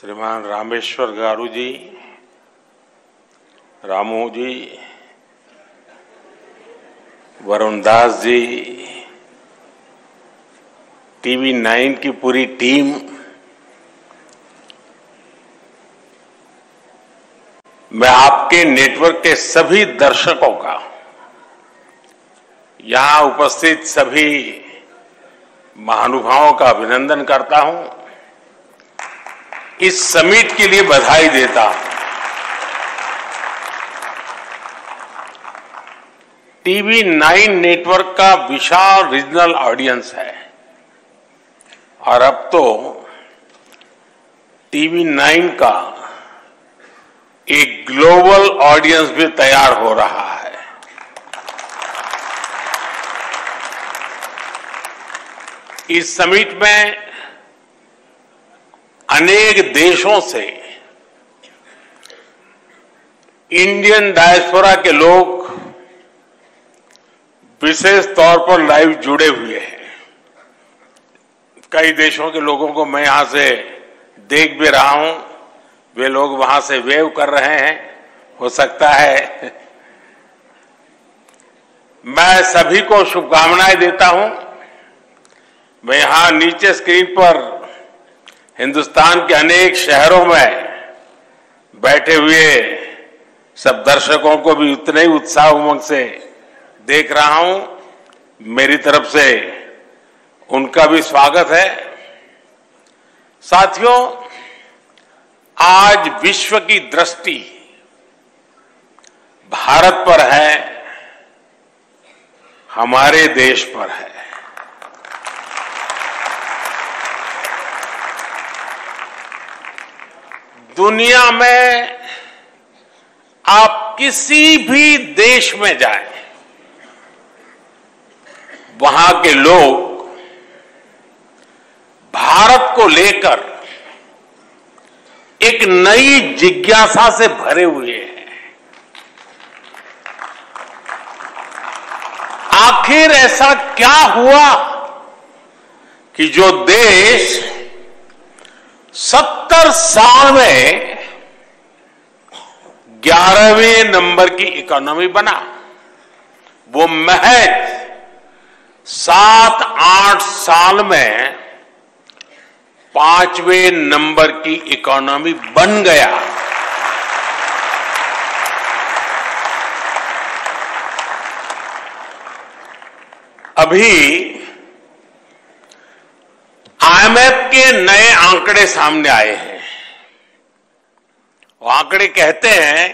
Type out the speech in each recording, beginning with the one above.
श्रीमान रामेश्वर गारू जी, रामू जी, वरुण दास जी, टीवी 9 की पूरी टीम, मैं आपके नेटवर्क के सभी दर्शकों का, यहां उपस्थित सभी महानुभावों का अभिनंदन करता हूं। इस समिट के लिए बधाई देता हूं। टीवी 9 नेटवर्क का विशाल रीजनल ऑडियंस है और अब तो टीवी 9 का एक ग्लोबल ऑडियंस भी तैयार हो रहा है। इस समिट में अनेक देशों से इंडियन डायस्पोरा के लोग विशेष तौर पर लाइव जुड़े हुए हैं। कई देशों के लोगों को मैं यहां से देख भी रहा हूं, वे लोग वहां से वेव कर रहे हैं। हो सकता है मैं सभी को शुभकामनाएं देता हूं। मैं यहां नीचे स्क्रीन पर हिंदुस्तान के अनेक शहरों में बैठे हुए सब दर्शकों को भी उतने ही उत्साह उमंग से देख रहा हूं। मेरी तरफ से उनका भी स्वागत है। साथियों, आज विश्व की दृष्टि भारत पर है, हमारे देश पर है। दुनिया में आप किसी भी देश में जाएं, वहां के लोग भारत को लेकर एक नई जिज्ञासा से भरे हुए हैं। आखिर ऐसा क्या हुआ कि जो देश 70 साल में 11वें नंबर की इकोनॉमी बना, वो महज 7-8 साल में 5वें नंबर की इकोनॉमी बन गया। अभी आईएमएफ के नए आंकड़े सामने आए हैं। वो आंकड़े कहते हैं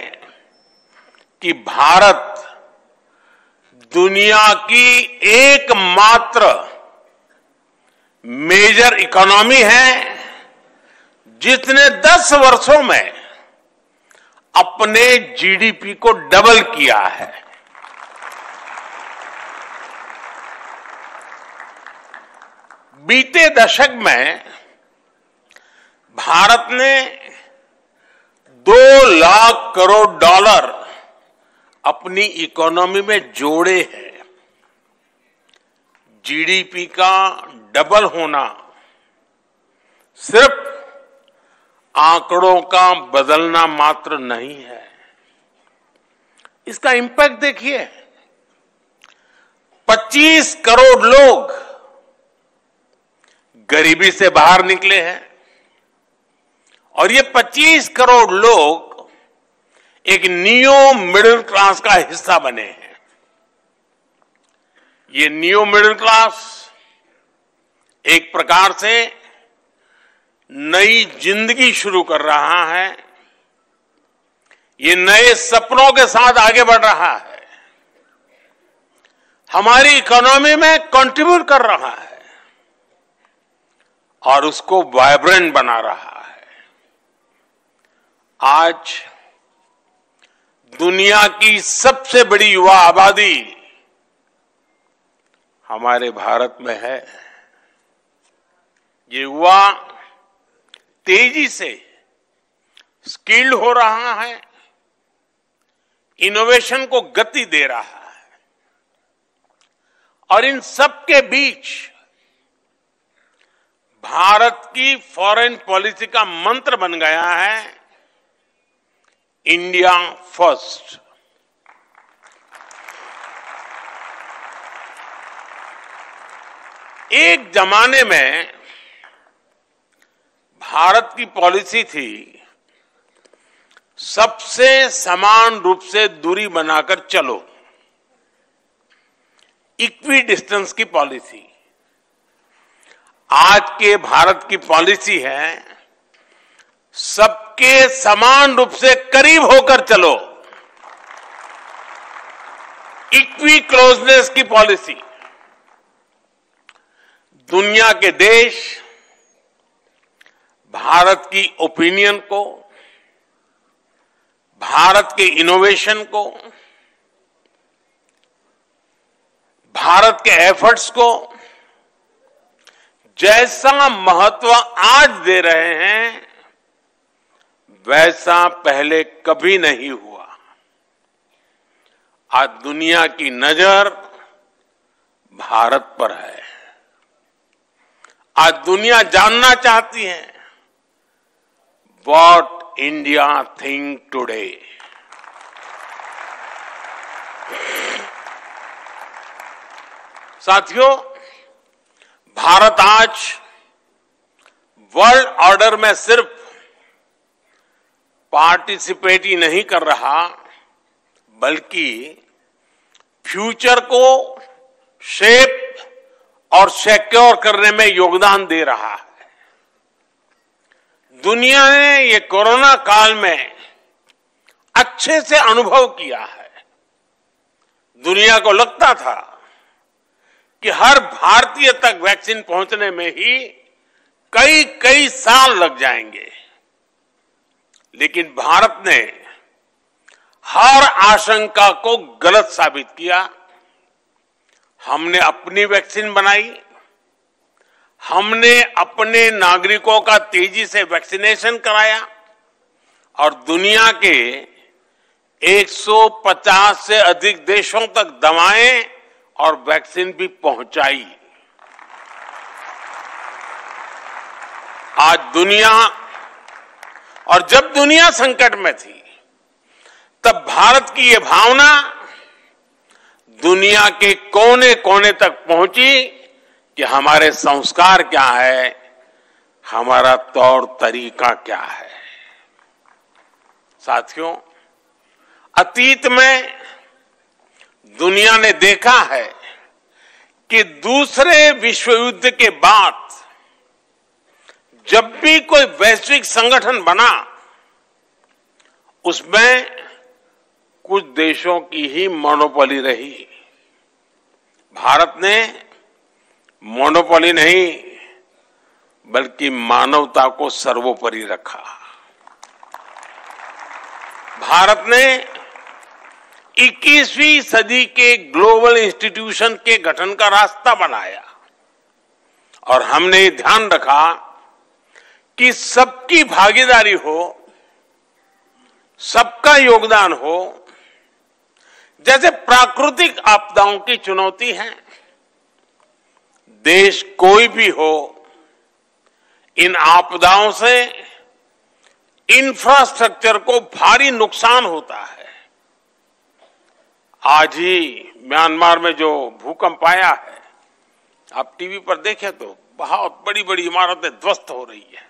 कि भारत दुनिया की एकमात्र मेजर इकोनॉमी है जिसने 10 वर्षों में अपने जीडीपी को डबल किया है। बीते दशक में भारत ने 2 लाख करोड़ डॉलर अपनी इकोनॉमी में जोड़े हैं। जीडीपी का डबल होना सिर्फ आंकड़ों का बदलना मात्र नहीं है, इसका इंपैक्ट देखिए। 25 करोड़ लोग गरीबी से बाहर निकले हैं और ये 25 करोड़ लोग एक नियो मिडिल क्लास का हिस्सा बने हैं। ये नियो मिडिल क्लास एक प्रकार से नई जिंदगी शुरू कर रहा है। ये नए सपनों के साथ आगे बढ़ रहा है, हमारी इकोनॉमी में कंट्रीब्यूट कर रहा है और उसको वाइब्रेंट बना रहा है। आज दुनिया की सबसे बड़ी युवा आबादी हमारे भारत में है। ये युवा तेजी से स्किल्ड हो रहा है, इनोवेशन को गति दे रहा है और इन सब के बीच भारत की फॉरेन पॉलिसी का मंत्र बन गया है इंडिया फर्स्ट। एक जमाने में भारत की पॉलिसी थी सबसे समान रूप से दूरी बनाकर चलो, इक्वी डिस्टेंस की पॉलिसी। आज के भारत की पॉलिसी है सबके समान रूप से करीब होकर चलो, इक्वी क्लोजनेस की पॉलिसी। दुनिया के देश भारत की ओपिनियन को, भारत के इनोवेशन को, भारत के एफर्ट्स को जैसा महत्व आज दे रहे हैं वैसा पहले कभी नहीं हुआ। आज दुनिया की नजर भारत पर है। आज दुनिया जानना चाहती है व्हाट इंडिया थिंक टुडे। साथियों, भारत आज वर्ल्ड ऑर्डर में सिर्फ पार्टिसिपेट ही नहीं कर रहा, बल्कि फ्यूचर को शेप और सिक्योर करने में योगदान दे रहा है। दुनिया ने ये कोरोना काल में अच्छे से अनुभव किया है। दुनिया को लगता था कि हर भारतीय तक वैक्सीन पहुंचने में ही कई साल लग जाएंगे, लेकिन भारत ने हर आशंका को गलत साबित किया। हमने अपनी वैक्सीन बनाई, हमने अपने नागरिकों का तेजी से वैक्सीनेशन कराया और दुनिया के 150 से अधिक देशों तक दवाएं और वैक्सीन भी पहुंचाई। आज दुनिया, और जब दुनिया संकट में थी तब भारत की ये भावना दुनिया के कोने कोने तक पहुंची कि हमारे संस्कार क्या है, हमारा तौर तरीका क्या है। साथियों, अतीत में दुनिया ने देखा है कि दूसरे विश्व युद्ध के बाद जब भी कोई वैश्विक संगठन बना, उसमें कुछ देशों की ही मोनोपोली रही। भारत ने मोनोपोली नहीं बल्कि मानवता को सर्वोपरि रखा। भारत ने 21वीं सदी के ग्लोबल इंस्टीट्यूशन के गठन का रास्ता बनाया और हमने ये ध्यान रखा कि सबकी भागीदारी हो, सबका योगदान हो। जैसे प्राकृतिक आपदाओं की चुनौती है, देश कोई भी हो, इन आपदाओं से इंफ्रास्ट्रक्चर को भारी नुकसान होता है। आज ही म्यांमार में जो भूकंप आया है, आप टीवी पर देखें तो बहुत बड़ी बड़ी इमारतें ध्वस्त हो रही है,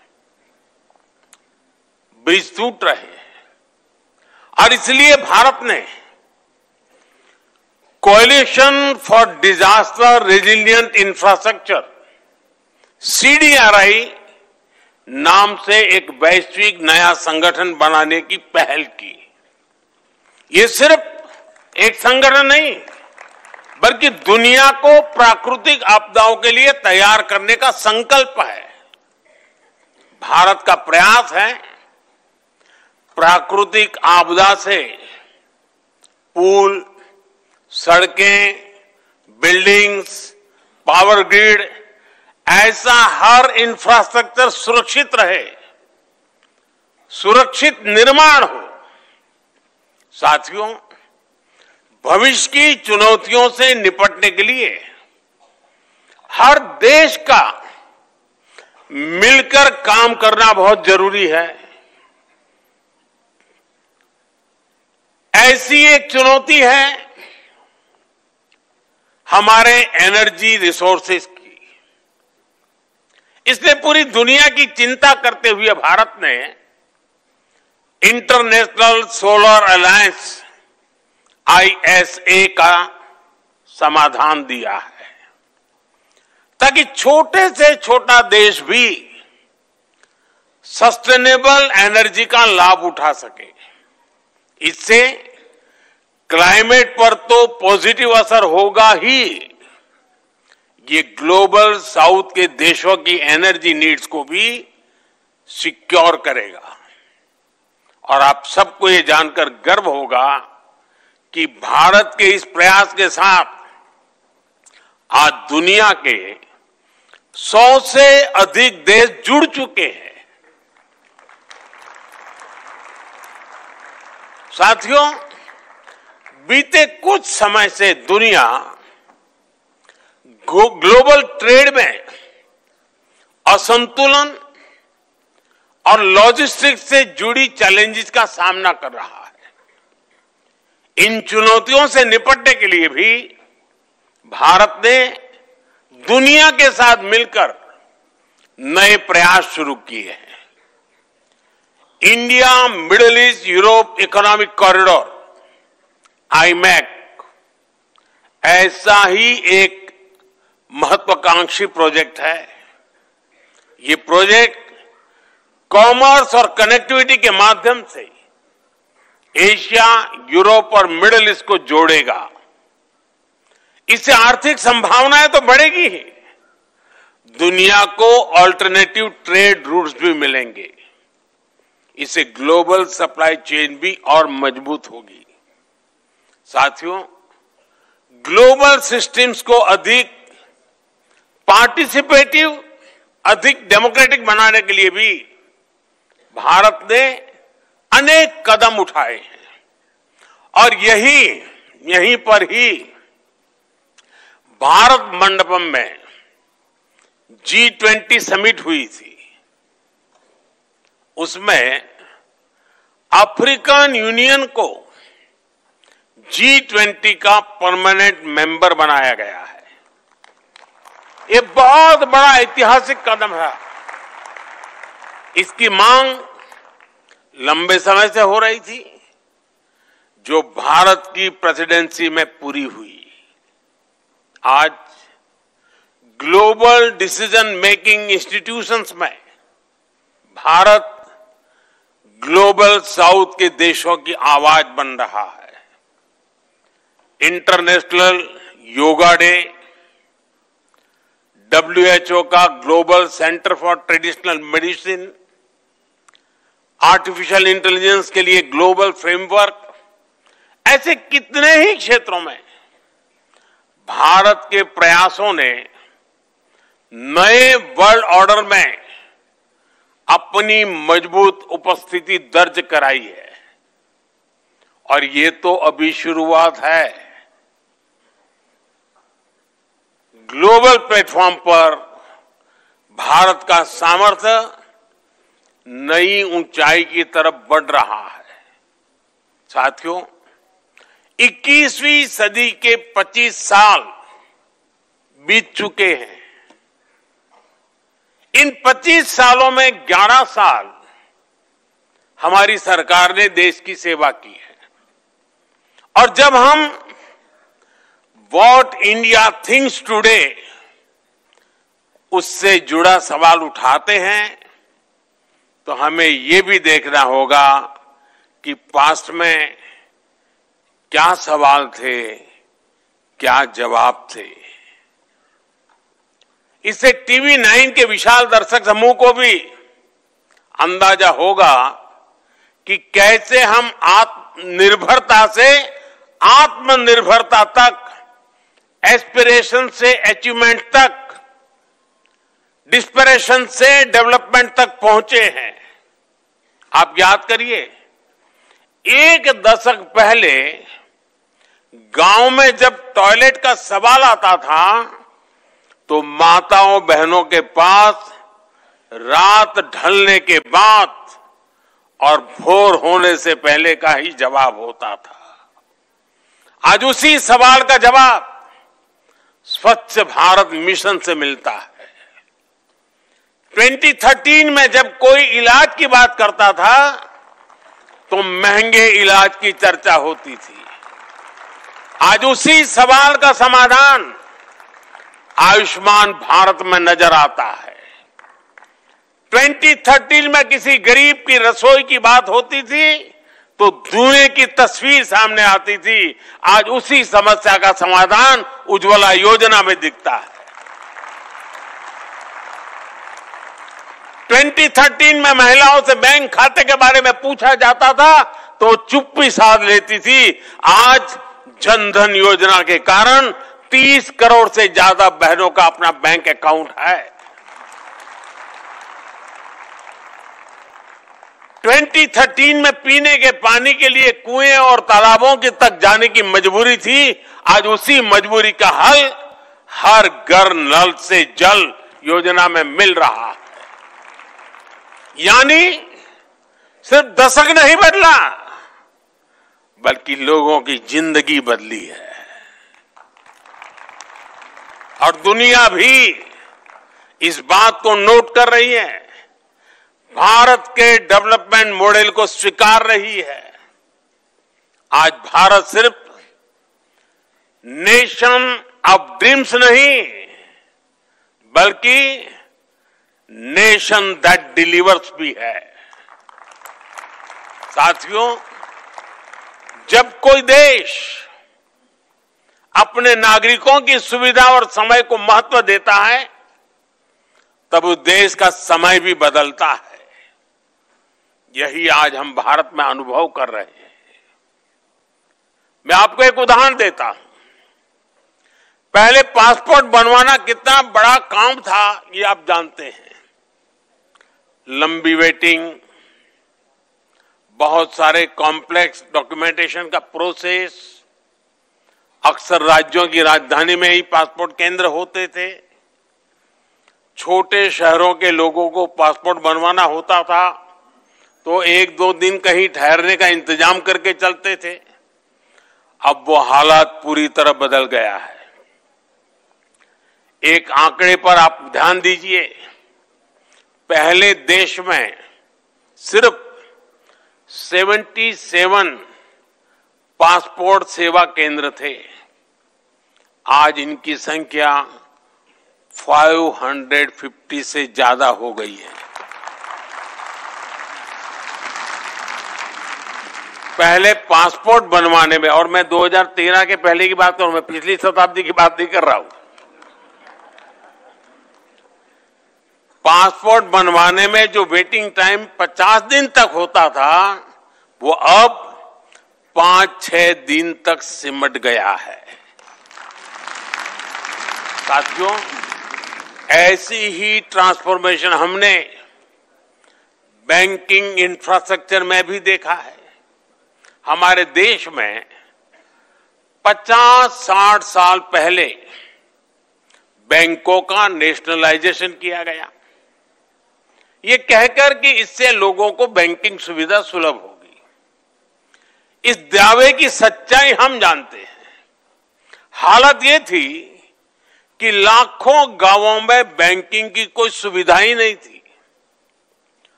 ब्रिज टूट रहे हैं। और इसलिए भारत ने coalition for disaster resilient infrastructure CDRI नाम से एक वैश्विक नया संगठन बनाने की पहल की। ये सिर्फ एक संगठन नहीं बल्कि दुनिया को प्राकृतिक आपदाओं के लिए तैयार करने का संकल्प है। भारत का प्रयास है प्राकृतिक आपदा से पुल, सड़कें, बिल्डिंग्स, पावर ग्रिड, ऐसा हर इंफ्रास्ट्रक्चर सुरक्षित रहे, सुरक्षित निर्माण हो। साथियों, भविष्य की चुनौतियों से निपटने के लिए हर देश का मिलकर काम करना बहुत जरूरी है। ऐसी एक चुनौती है हमारे एनर्जी रिसोर्सेज की। इसलिए पूरी दुनिया की चिंता करते हुए भारत ने इंटरनेशनल सोलर अलायंस ISA का समाधान दिया है, ताकि छोटे से छोटा देश भी सस्टेनेबल एनर्जी का लाभ उठा सके। इससे क्लाइमेट पर तो पॉजिटिव असर होगा ही, ये ग्लोबल साउथ के देशों की एनर्जी नीड्स को भी सिक्योर करेगा। और आप सबको ये जानकर गर्व होगा कि भारत के इस प्रयास के साथ आज दुनिया के 100 से अधिक देश जुड़ चुके हैं। साथियों, बीते कुछ समय से दुनिया ग्लोबल ट्रेड में असंतुलन और लॉजिस्टिक्स से जुड़ी चैलेंजेस का सामना कर रहा है। इन चुनौतियों से निपटने के लिए भी भारत ने दुनिया के साथ मिलकर नए प्रयास शुरू किए हैं। India middle east Europe economic corridor IMEC ऐसा ही एक महत्वाकांक्षी प्रोजेक्ट है। ये प्रोजेक्ट कॉमर्स और कनेक्टिविटी के माध्यम से एशिया, यूरोप और मिडिल ईस्ट को जोड़ेगा। इससे आर्थिक संभावनाएं तो बढ़ेगी ही, दुनिया को ऑल्टरनेटिव ट्रेड रूट्स भी मिलेंगे। इससे ग्लोबल सप्लाई चेन भी और मजबूत होगी। साथियों, ग्लोबल सिस्टम्स को अधिक पार्टिसिपेटिव, अधिक डेमोक्रेटिक बनाने के लिए भी भारत ने अनेक कदम उठाए हैं। और यहीं पर ही भारत मंडपम में G20 समिट हुई थी। उसमें अफ्रीकन यूनियन को G20 का परमानेंट मेंबर बनाया गया है। ये बहुत बड़ा ऐतिहासिक कदम है। इसकी मांग लंबे समय से हो रही थी, जो भारत की प्रेसिडेंसी में पूरी हुई। आज ग्लोबल डिसीजन मेकिंग इंस्टीट्यूशंस में भारत ग्लोबल साउथ के देशों की आवाज बन रहा है। इंटरनेशनल योगा डे, WHO का global centre for traditional medicine, artificial intelligence के लिए ग्लोबल फ्रेमवर्क, ऐसे कितने ही क्षेत्रों में भारत के प्रयासों ने नए वर्ल्ड ऑर्डर में अपनी मजबूत उपस्थिति दर्ज कराई है। और ये तो अभी शुरुआत है। ग्लोबल प्लेटफॉर्म पर भारत का सामर्थ्य नई ऊंचाई की तरफ बढ़ रहा है। साथियों, 21वीं सदी के 25 साल बीत चुके हैं। इन 25 सालों में 11 साल हमारी सरकार ने देश की सेवा की है। और जब हम व्हाट इंडिया थिंक्स टुडे उससे जुड़ा सवाल उठाते हैं, तो हमें ये भी देखना होगा कि पास्ट में क्या सवाल थे, क्या जवाब थे। इससे टीवी 9 के विशाल दर्शक समूह को भी अंदाजा होगा कि कैसे हम आत्मनिर्भरता से आत्मनिर्भरता तक, एस्पिरेशन से अचीवमेंट तक, डिस्परेशन से डेवलपमेंट तक पहुंचे हैं। आप याद करिए, एक दशक पहले गांव में जब टॉयलेट का सवाल आता था तो माताओं बहनों के पास रात ढलने के बाद और भोर होने से पहले का ही जवाब होता था। आज उसी सवाल का जवाब स्वच्छ भारत मिशन से मिलता है। 2013 में जब कोई इलाज की बात करता था तो महंगे इलाज की चर्चा होती थी। आज उसी सवाल का समाधान आयुष्मान भारत में नजर आता है। 2013 में किसी गरीब की रसोई की बात होती थी तो धुएं की तस्वीर सामने आती थी। आज उसी समस्या का समाधान उज्ज्वला योजना में दिखता है। 2013 में महिलाओं से बैंक खाते के बारे में पूछा जाता था तो चुप्पी साध लेती थी। आज जनधन योजना के कारण 30 करोड़ से ज्यादा बहनों का अपना बैंक अकाउंट है। 2013 में पीने के पानी के लिए कुएं और तालाबों के तक जाने की मजबूरी थी। आज उसी मजबूरी का हल हर घर नल से जल योजना में मिल रहा है। यानी सिर्फ दशक नहीं बदला बल्कि लोगों की जिंदगी बदली है। और दुनिया भी इस बात को नोट कर रही है, भारत के डेवलपमेंट मॉडल को स्वीकार रही है। आज भारत सिर्फ नेशन ऑफ ड्रीम्स नहीं बल्कि नेशन दैट डिलीवर्स भी है। साथियों, जब कोई देश अपने नागरिकों की सुविधा और समय को महत्व देता है तब उस देश का समय भी बदलता है। यही आज हम भारत में अनुभव कर रहे हैं। मैं आपको एक उदाहरण देता हूं। पहले पासपोर्ट बनवाना कितना बड़ा काम था ये आप जानते हैं। लंबी वेटिंग, बहुत सारे कॉम्प्लेक्स डॉक्यूमेंटेशन का प्रोसेस, अक्सर राज्यों की राजधानी में ही पासपोर्ट केंद्र होते थे। छोटे शहरों के लोगों को पासपोर्ट बनवाना होता था तो 1-2 दिन कहीं ठहरने का इंतजाम करके चलते थे। अब वो हालात पूरी तरह बदल गया है। एक आंकड़े पर आप ध्यान दीजिए, पहले देश में सिर्फ 77 पासपोर्ट सेवा केंद्र थे। आज इनकी संख्या 550 से ज्यादा हो गई है। पहले पासपोर्ट बनवाने में, और मैं 2013 के पहले की बात करूं, मैं पिछली शताब्दी की बात नहीं कर रहा हूं। पासपोर्ट बनवाने में जो वेटिंग टाइम 50 दिन तक होता था वो अब 5-6 दिन तक सिमट गया है। साथियों, ऐसी ही ट्रांसफॉर्मेशन हमने बैंकिंग इंफ्रास्ट्रक्चर में भी देखा है। हमारे देश में 50-60 साल पहले बैंकों का नेशनलाइजेशन किया गया, ये कहकर कि इससे लोगों को बैंकिंग सुविधा सुलभ होगी। इस दावे की सच्चाई हम जानते हैं। हालत ये थी कि लाखों गांवों में बैंकिंग की कोई सुविधा ही नहीं थी।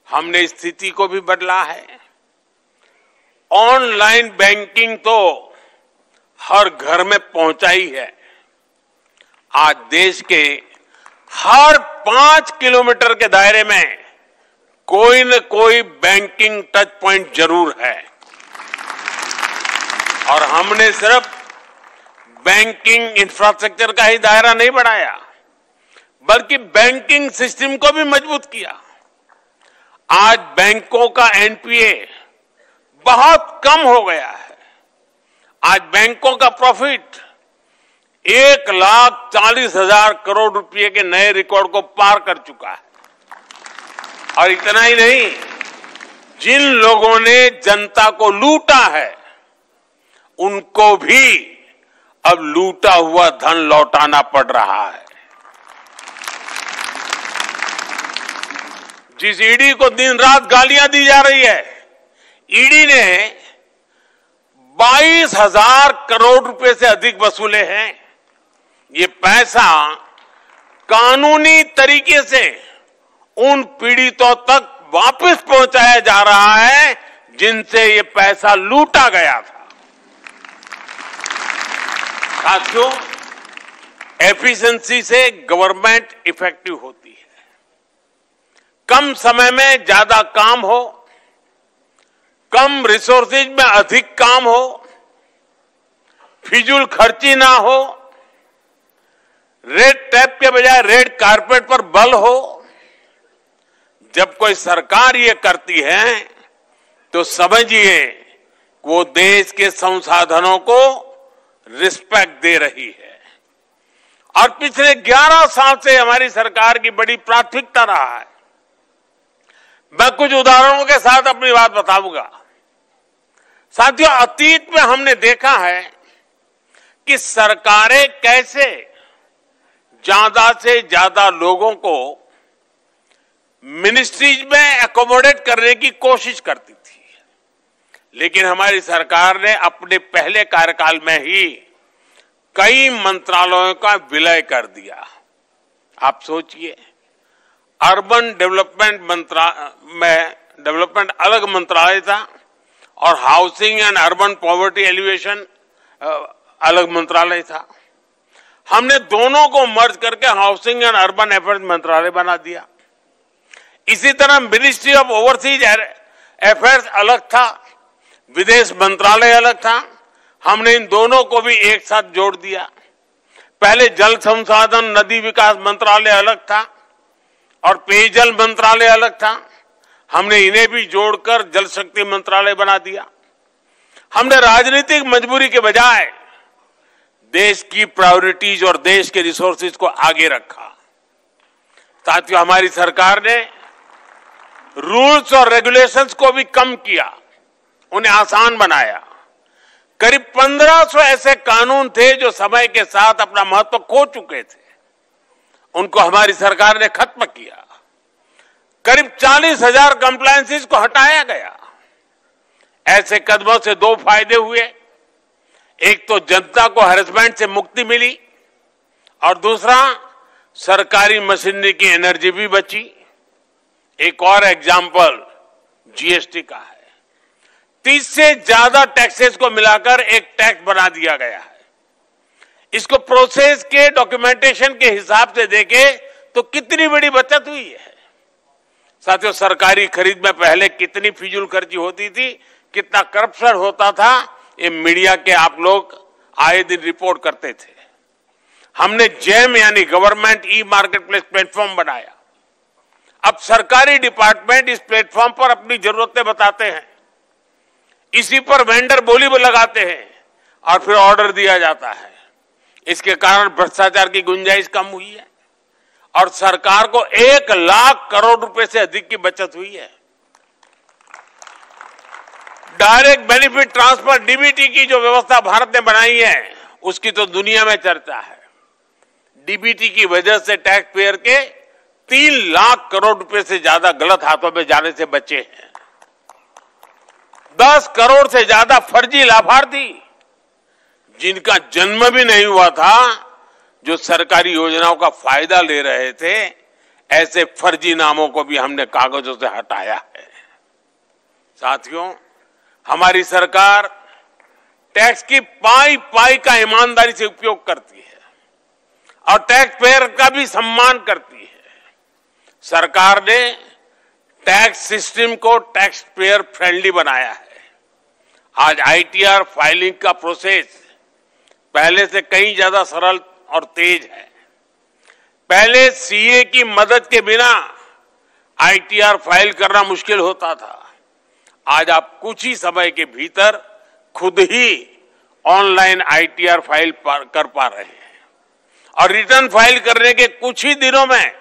हमने स्थिति को भी बदला है। ऑनलाइन बैंकिंग तो हर घर में पहुंचाई है। आज देश के हर 5 किलोमीटर के दायरे में कोई न कोई बैंकिंग टच पॉइंट जरूर है। और हमने सिर्फ बैंकिंग इंफ्रास्ट्रक्चर का ही दायरा नहीं बढ़ाया बल्कि बैंकिंग सिस्टम को भी मजबूत किया। आज बैंकों का एनपीए बहुत कम हो गया है। आज बैंकों का प्रॉफिट 1,40,000 करोड़ रुपए के नए रिकॉर्ड को पार कर चुका है। और इतना ही नहीं, जिन लोगों ने जनता को लूटा है उनको भी अब लूटा हुआ धन लौटाना पड़ रहा है। जिस ईडी को दिन रात गालियां दी जा रही है, ईडी ने 22,000 करोड़ रुपए से अधिक वसूले हैं। ये पैसा कानूनी तरीके से उन पीड़ितों तक वापस पहुंचाया जा रहा है जिनसे ये पैसा लूटा गया था। साथियों, एफिशिएंसी से गवर्नमेंट इफेक्टिव होती है। कम समय में ज्यादा काम हो, कम रिसोर्सेज में अधिक काम हो, फिजूल खर्ची ना हो, रेड टेप के बजाय रेड कारपेट पर बल हो। जब कोई सरकार ये करती है तो समझिए वो देश के संसाधनों को रिस्पेक्ट दे रही है। और पिछले 11 साल से हमारी सरकार की बड़ी प्राथमिकता रहा है। मैं कुछ उदाहरणों के साथ अपनी बात बताऊंगा। साथियों, अतीत में हमने देखा है कि सरकारें कैसे ज्यादा से ज्यादा लोगों को मिनिस्ट्रीज में एकोमोडेट करने की कोशिश करती थी, लेकिन हमारी सरकार ने अपने पहले कार्यकाल में ही कई मंत्रालयों का विलय कर दिया। आप सोचिए, अर्बन डेवलपमेंट अलग मंत्रालय था और housing and urban poverty alleviation अलग मंत्रालय था। हमने दोनों को मर्ज करके हाउसिंग एंड अर्बन अफेयर्स मंत्रालय बना दिया। इसी तरह मिनिस्ट्री ऑफ ओवरसीज अफेयर्स अलग था, विदेश मंत्रालय अलग था। हमने इन दोनों को भी एक साथ जोड़ दिया। पहले जल संसाधन नदी विकास मंत्रालय अलग था और पेयजल मंत्रालय अलग था। हमने इन्हें भी जोड़कर जल शक्ति मंत्रालय बना दिया। हमने राजनीतिक मजबूरी के बजाय देश की प्रायोरिटीज और देश के रिसोर्सेज को आगे रखा। साथियों, हमारी सरकार ने रूल्स और रेगुलेशंस को भी कम किया, उन्हें आसान बनाया। करीब 1500 ऐसे कानून थे जो समय के साथ अपना महत्व खो चुके थे, उनको हमारी सरकार ने खत्म किया। करीब 40,000 कंप्लायंसेस को हटाया गया। ऐसे कदमों से दो फायदे हुए। एक तो जनता को हैरेसमेंट से मुक्ति मिली और दूसरा सरकारी मशीनरी की एनर्जी भी बची। एक और एग्जाम्पल जीएसटी का है। 30 से ज्यादा टैक्सेस को मिलाकर एक टैक्स बना दिया गया है। इसको प्रोसेस के डॉक्यूमेंटेशन के हिसाब से देखें तो कितनी बड़ी बचत हुई है। साथियों, सरकारी खरीद में पहले कितनी फिजूल खर्ची होती थी, कितना करप्शन होता था, ये मीडिया के आप लोग आए दिन रिपोर्ट करते थे। हमने जेम यानी government e market place platform बनाया। अब सरकारी डिपार्टमेंट इस प्लेटफॉर्म पर अपनी जरूरतें बताते हैं, इसी पर वेंडर बोली लगाते हैं और फिर ऑर्डर दिया जाता है। इसके कारण भ्रष्टाचार की गुंजाइश कम हुई है और सरकार को 1 लाख करोड़ रुपए से अधिक की बचत हुई है। डायरेक्ट बेनिफिट ट्रांसफर डीबीटी की जो व्यवस्था भारत ने बनाई है, उसकी तो दुनिया में चर्चा है। डीबीटी की वजह से टैक्स पेयर के 3 लाख करोड़ रुपए से ज्यादा गलत हाथों में जाने से बचे हैं। 10 करोड़ से ज्यादा फर्जी लाभार्थी जिनका जन्म भी नहीं हुआ था, जो सरकारी योजनाओं का फायदा ले रहे थे, ऐसे फर्जी नामों को भी हमने कागजों से हटाया है। साथियों, हमारी सरकार टैक्स की पाई का ईमानदारी से उपयोग करती है और टैक्स पेयर का भी सम्मान करती है। सरकार ने टैक्स सिस्टम को टैक्स पेयर फ्रेंडली बनाया है। आज आईटीआर फाइलिंग का प्रोसेस पहले से कहीं ज्यादा सरल और तेज है। पहले सीए की मदद के बिना आईटीआर फाइल करना मुश्किल होता था। आज आप कुछ ही समय के भीतर खुद ही ऑनलाइन आईटीआर फाइल कर पा रहे हैं और रिटर्न फाइल करने के कुछ ही दिनों में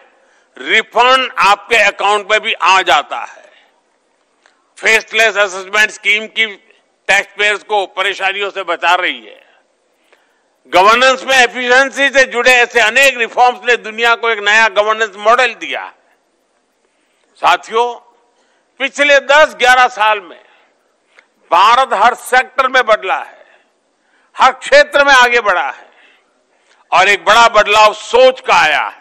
रिफंड आपके अकाउंट में भी आ जाता है। फेसलेस असेसमेंट स्कीम की टैक्स पेयर्स को परेशानियों से बचा रही है। गवर्नेंस में एफिशिएंसी से जुड़े ऐसे अनेक रिफॉर्म्स ने दुनिया को एक नया गवर्नेंस मॉडल दिया है। साथियों, पिछले 10-11 साल में भारत हर सेक्टर में बदला है, हर क्षेत्र में आगे बढ़ा है और एक बड़ा बदलाव सोच का आया है।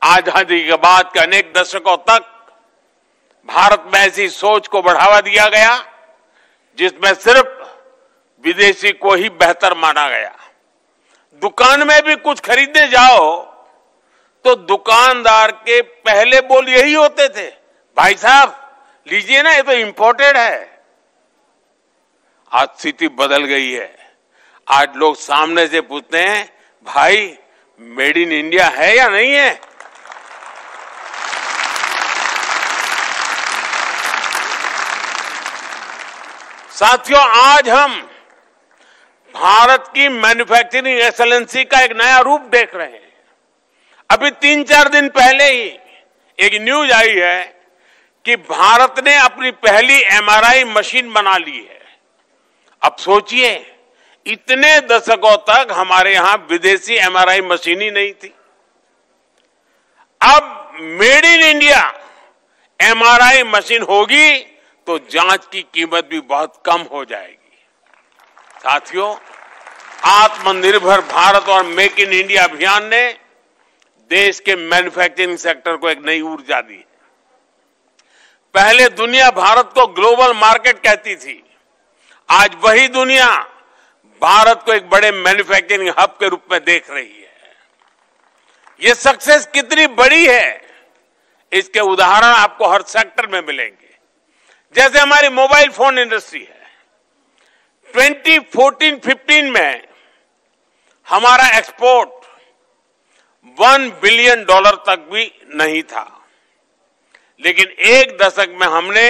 आजादी के बाद के अनेक दशकों तक भारत में ऐसी सोच को बढ़ावा दिया गया जिसमें सिर्फ विदेशी को ही बेहतर माना गया। दुकान में भी कुछ खरीदने जाओ तो दुकानदार के पहले बोल यही होते थे, भाई साहब लीजिए ना, ये तो इंपोर्टेड है। आज स्थिति बदल गई है। आज लोग सामने से पूछते हैं, भाई मेड इन इंडिया है या नहीं है। साथियों, आज हम भारत की मैन्युफैक्चरिंग एक्सेलेंसी का एक नया रूप देख रहे हैं। अभी 3-4 दिन पहले ही एक न्यूज आई है कि भारत ने अपनी पहली एमआरआई मशीन बना ली है। अब सोचिए, इतने दशकों तक हमारे यहां विदेशी एमआरआई मशीन ही नहीं थी। अब made in India MRI machine होगी तो जांच की कीमत भी बहुत कम हो जाएगी। साथियों, आत्मनिर्भर भारत और मेक इन इंडिया अभियान ने देश के मैन्युफैक्चरिंग सेक्टर को एक नई ऊर्जा दी है। पहले दुनिया भारत को ग्लोबल मार्केट कहती थी, आज वही दुनिया भारत को एक बड़े मैन्युफैक्चरिंग हब के रूप में देख रही है। ये सक्सेस कितनी बड़ी है, इसके उदाहरण आपको हर सेक्टर में मिलेंगे। जैसे हमारी मोबाइल फोन इंडस्ट्री है, 2014-15 में हमारा एक्सपोर्ट $1 बिलियन तक भी नहीं था, लेकिन एक दशक में हमने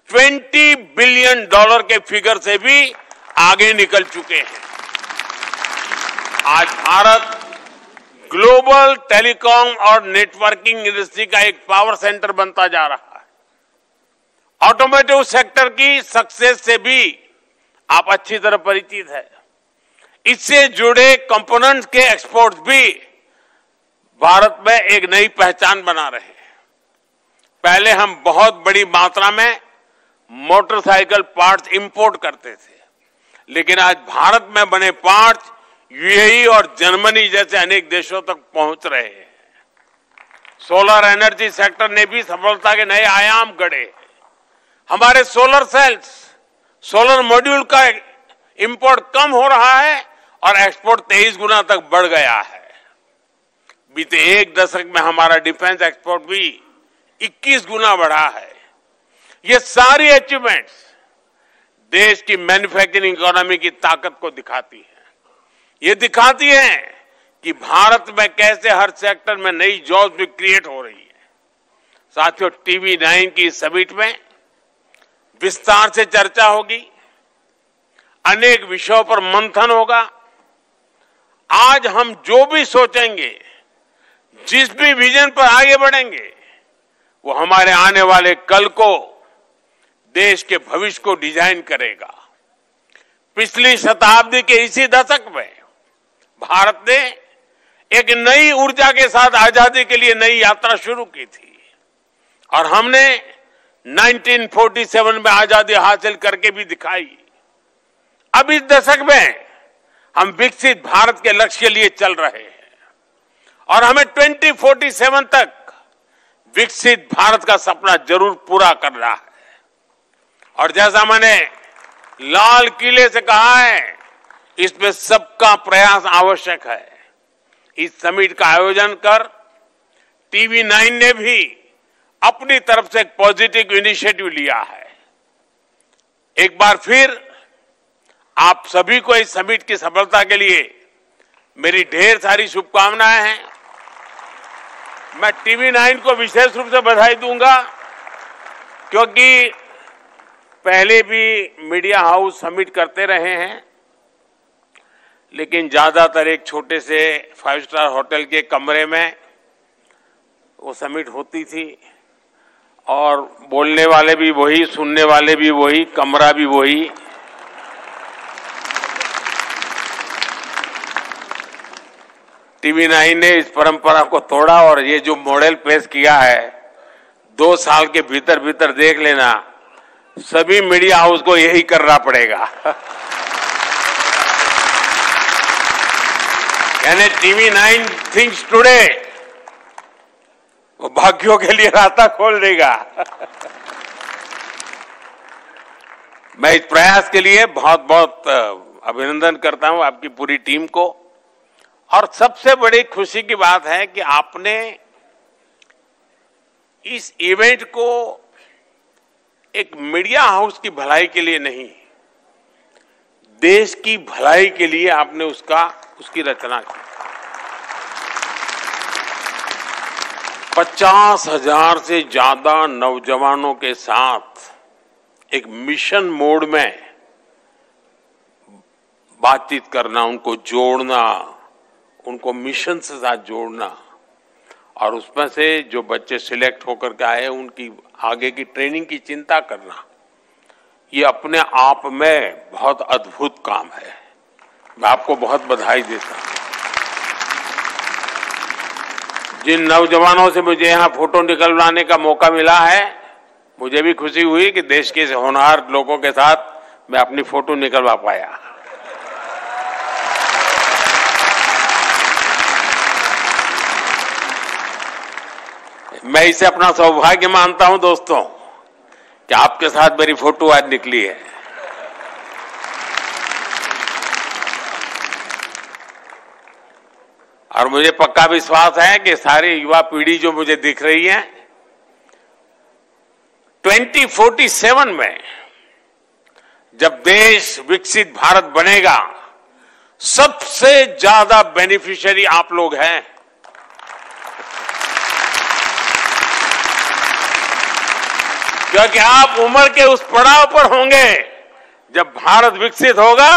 $20 बिलियन के फिगर से भी आगे निकल चुके हैं। आज भारत ग्लोबल टेलीकॉम और नेटवर्किंग इंडस्ट्री का एक पावर सेंटर बनता जा रहा है। ऑटोमोटिव सेक्टर की सक्सेस से भी आप अच्छी तरह परिचित है। इससे जुड़े कंपोनेंट्स के एक्सपोर्ट भी भारत में एक नई पहचान बना रहे हैं। पहले हम बहुत बड़ी मात्रा में मोटरसाइकिल पार्ट्स इंपोर्ट करते थे, लेकिन आज भारत में बने पार्ट्स यूएई और जर्मनी जैसे अनेक देशों तक पहुंच रहे हैं। सोलर एनर्जी सेक्टर ने भी सफलता के नए आयाम गढ़े। हमारे सोलर सेल्स, सोलर मॉड्यूल का इंपोर्ट कम हो रहा है और एक्सपोर्ट 23 गुना तक बढ़ गया है। बीते एक दशक में हमारा डिफेंस एक्सपोर्ट भी 21 गुना बढ़ा है। ये सारी अचीवमेंट्स देश की मैन्युफैक्चरिंग इकोनॉमी की ताकत को दिखाती है। ये दिखाती है कि भारत में कैसे हर सेक्टर में नई जॉब्स भी क्रिएट हो रही है। साथियों, TV9 की समिट में विस्तार से चर्चा होगी, अनेक विषयों पर मंथन होगा। आज हम जो भी सोचेंगे, जिस भी विजन पर आगे बढ़ेंगे, वो हमारे आने वाले कल को, देश के भविष्य को डिजाइन करेगा। पिछली शताब्दी के इसी दशक में भारत ने एक नई ऊर्जा के साथ आजादी के लिए नई यात्रा शुरू की थी और हमने 1947 में आजादी हासिल करके भी दिखाई। अब इस दशक में हम विकसित भारत के लक्ष्य के लिए चल रहे हैं और हमें 2047 तक विकसित भारत का सपना जरूर पूरा करना है। और जैसा मैंने लाल किले से कहा है, इसमें सबका प्रयास आवश्यक है। इस समिट का आयोजन कर TV9 ने भी अपनी तरफ से एक पॉजिटिव इनिशिएटिव लिया है। एक बार फिर आप सभी को इस समिट की सफलता के लिए मेरी ढेर सारी शुभकामनाएं हैं। मैं TV9 को विशेष रूप से बधाई दूंगा, क्योंकि पहले भी मीडिया हाउस समिट करते रहे हैं, लेकिन ज्यादातर एक छोटे से 5 स्टार होटल के कमरे में वो समिट होती थी और बोलने वाले भी वही, सुनने वाले भी वही, कमरा भी वही। TV9 ने इस परंपरा को तोड़ा और ये जो मॉडल पेश किया है, 2 साल के भीतर भीतर देख लेना, सभी मीडिया हाउस को यही करना पड़ेगा। यानी टीवी 9 थिंग्स टुडे वो भाग्यों के लिए रास्ता खोल देगा। मैं इस प्रयास के लिए बहुत बहुत अभिनंदन करता हूं आपकी पूरी टीम को। और सबसे बड़ी खुशी की बात है कि आपने इस इवेंट को एक मीडिया हाउस की भलाई के लिए नहीं, देश की भलाई के लिए आपने उसकी रचना की। 50,000 से ज्यादा नौजवानों के साथ एक मिशन मोड में बातचीत करना, उनको जोड़ना, उनको मिशन से साथ जोड़ना, और उसमें से जो बच्चे सिलेक्ट होकर के आए उनकी आगे की ट्रेनिंग की चिंता करना, ये अपने आप में बहुत अद्भुत काम है। मैं आपको बहुत बधाई देता हूं। जिन नौजवानों से मुझे यहां फोटो निकलवाने का मौका मिला है, मुझे भी खुशी हुई कि देश के होनहार लोगों के साथ मैं अपनी फोटो निकलवा पाया। मैं इसे अपना सौभाग्य मानता हूं दोस्तों कि आपके साथ मेरी फोटो आज निकली है। और मुझे पक्का विश्वास है कि सारी युवा पीढ़ी जो मुझे दिख रही है, 2047 में जब देश विकसित भारत बनेगा, सबसे ज्यादा बेनिफिशियरी आप लोग हैं। क्योंकि आप उम्र के उस पड़ाव पर होंगे जब भारत विकसित होगा,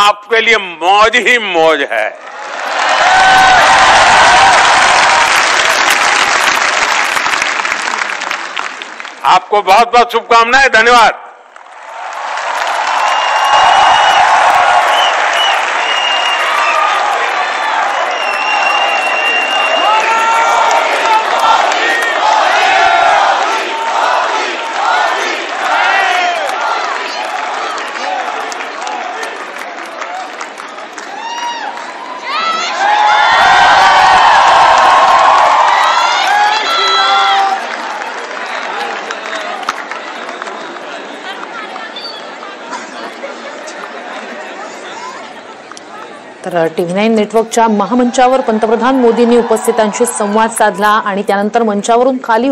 आपके लिए मौज ही मौज है। आपको बहुत बहुत शुभकामनाएं। धन्यवाद। तर TV9 नेटवर्कच्या महामंचावर पंतप्रधान मोदींनी उपस्थितांशी संवाद साधला आणि त्यानंतर मंचावरून खाली